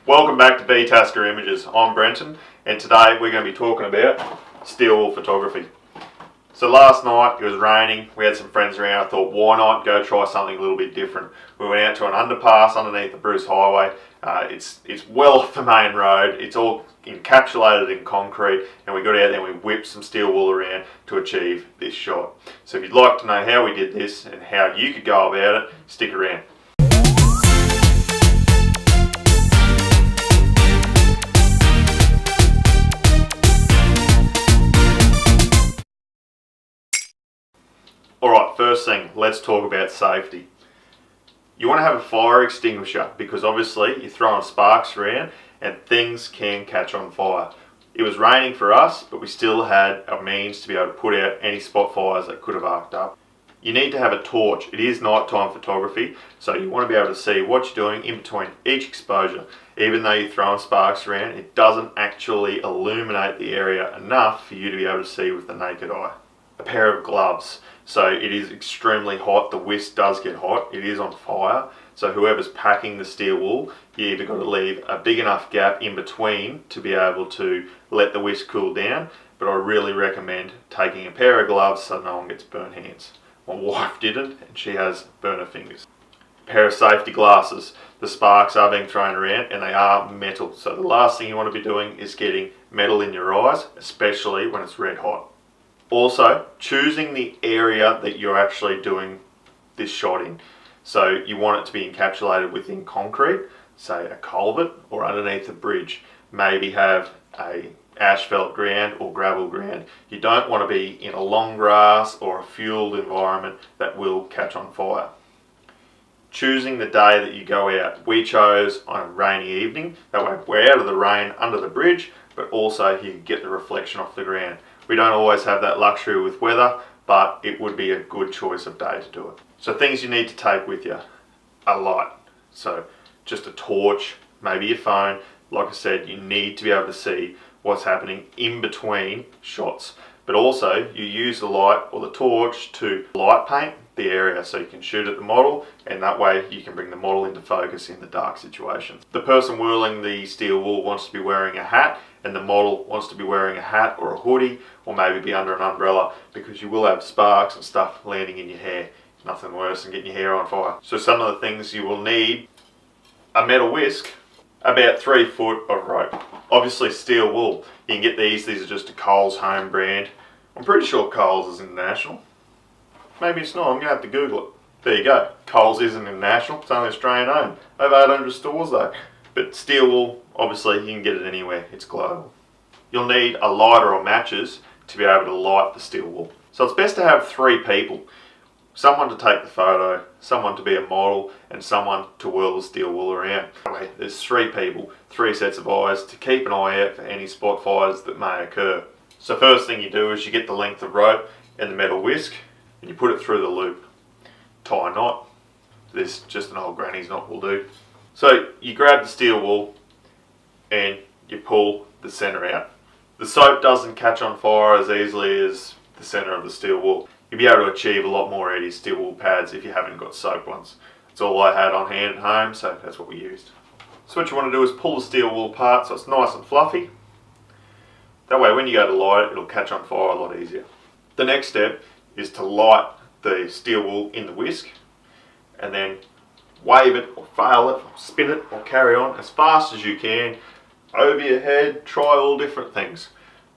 Welcome back to B-Tasker Images. I'm Brenton, and today we're going to be talking about steel wool photography. So last night it was raining, we had some friends around. I thought, why not go try something a little bit different. We went out to an underpass underneath the Bruce Highway. It's well off the main road, it's all encapsulated in concrete, and we got out there and we whipped some steel wool around to achieve this shot. So if you'd like to know how we did this and how you could go about it, stick around. Alright, first thing, let's talk about safety. You want to have a fire extinguisher because obviously you're throwing sparks around and things can catch on fire. It was raining for us, but we still had a means to be able to put out any spot fires that could have arced up. You need to have a torch. It is nighttime photography, so you want to be able to see what you're doing in between each exposure. Even though you're throwing sparks around, it doesn't actually illuminate the area enough for you to be able to see with the naked eye. A pair of gloves. So it is extremely hot, the whisk does get hot, it is on fire. So whoever's packing the steel wool, you either got to leave a big enough gap in between to be able to let the whisk cool down, but I really recommend taking a pair of gloves so no one gets burnt hands. My wife didn't, and she has burnt her fingers. A pair of safety glasses. The sparks are being thrown around and they are metal, so the last thing you want to be doing is getting metal in your eyes, especially when it's red hot. Also, choosing the area that you're actually doing this shot in. So you want it to be encapsulated within concrete, say a culvert or underneath a bridge. Maybe have a asphalt ground or gravel ground. You don't want to be in a long grass or a fueled environment that will catch on fire. Choosing the day that you go out. We chose on a rainy evening, that way we're out of the rain under the bridge, but also you get the reflection off the ground. We don't always have that luxury with weather, but it would be a good choice of day to do it. So things you need to take with you. A light. So just a torch, maybe your phone. Like I said, you need to be able to see what's happening in between shots. But also you use the light or the torch to light paint the area so you can shoot at the model, and that way you can bring the model into focus in the dark situations. The person whirling the steel wool wants to be wearing a hat, and the model wants to be wearing a hat or a hoodie, or maybe be under an umbrella, because you will have sparks and stuff landing in your hair. Nothing worse than getting your hair on fire. So some of the things you will need: a metal whisk, about 3 foot of rope, obviously steel wool. You can get these are just a Coles home brand. I'm pretty sure Coles is international. Maybe it's not, I'm going to have to Google it. There you go, Coles isn't international, it's only Australian owned. Over 800 stores though. But steel wool, obviously you can get it anywhere, it's global. You'll need a lighter or matches to be able to light the steel wool. So it's best to have 3 people. Someone to take the photo, someone to be a model, and someone to whirl the steel wool around. Anyway, there's 3 people, 3 sets of eyes to keep an eye out for any spot fires that may occur. So first thing you do is you get the length of rope and the metal whisk, and you put it through the loop. Tie a knot. This just an old granny's knot will do. So you grab the steel wool and you pull the centre out. The soap doesn't catch on fire as easily as the centre of the steel wool. You'll be able to achieve a lot more out of your steel wool pads if you haven't got soap ones. That's all I had on hand at home, so that's what we used. So what you want to do is pull the steel wool apart so it's nice and fluffy. That way when you go to light it, it'll catch on fire a lot easier. The next step is to light the steel wool in the whisk and then wave it or fail it or spin it or carry on as fast as you can over your head. Try all different things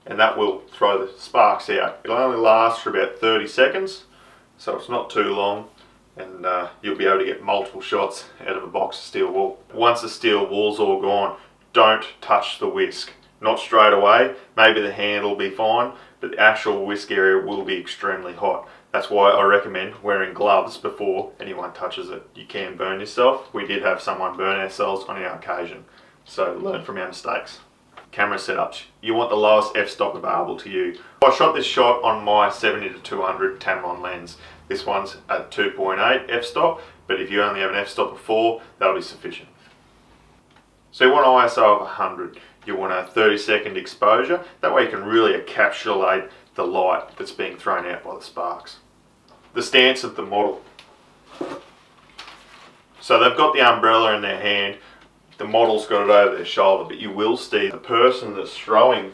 and that will throw the sparks out. It'll only last for about 30 seconds, so it's not too long, and you'll be able to get multiple shots out of a box of steel wool. Once the steel wool's all gone, don't touch the whisk. Not straight away, maybe the hand will be fine, but the actual whisk area will be extremely hot. That's why I recommend wearing gloves before anyone touches it. You can burn yourself. We did have someone burn ourselves on our occasion, so learn from our mistakes. Camera setups. You want the lowest f-stop available to you. I shot this shot on my 70-200 Tamron lens. This one's at 2.8 f-stop, but if you only have an f-stop of 4, that'll be sufficient. So you want an ISO of 100. You want a 30-second exposure. That way you can really encapsulate the light that's being thrown out by the sparks. The stance of the model. So they've got the umbrella in their hand. the model's got it over their shoulder, but you will see the person that's throwing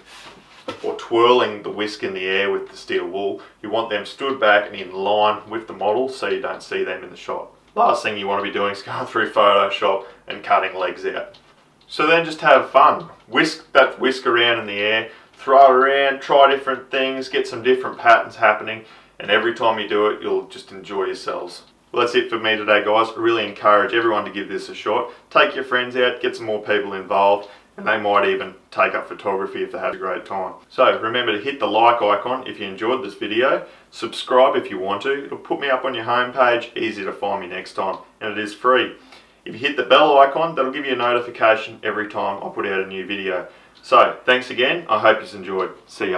or twirling the whisk in the air with the steel wool. You want them stood back and in line with the model so you don't see them in the shot. Last thing you want to be doing is going through Photoshop and cutting legs out. So then just have fun. Whisk that whisk around in the air, throw it around, try different things, get some different patterns happening, and every time you do it, you'll just enjoy yourselves. Well, that's it for me today, guys. I really encourage everyone to give this a shot. Take your friends out, get some more people involved, and they might even take up photography if they have a great time. So remember to hit the like icon if you enjoyed this video. Subscribe if you want to. It'll put me up on your homepage, easy to find me next time, and it is free. If you hit the bell icon, that'll give you a notification every time I put out a new video. So thanks again. I hope you enjoyed. See ya.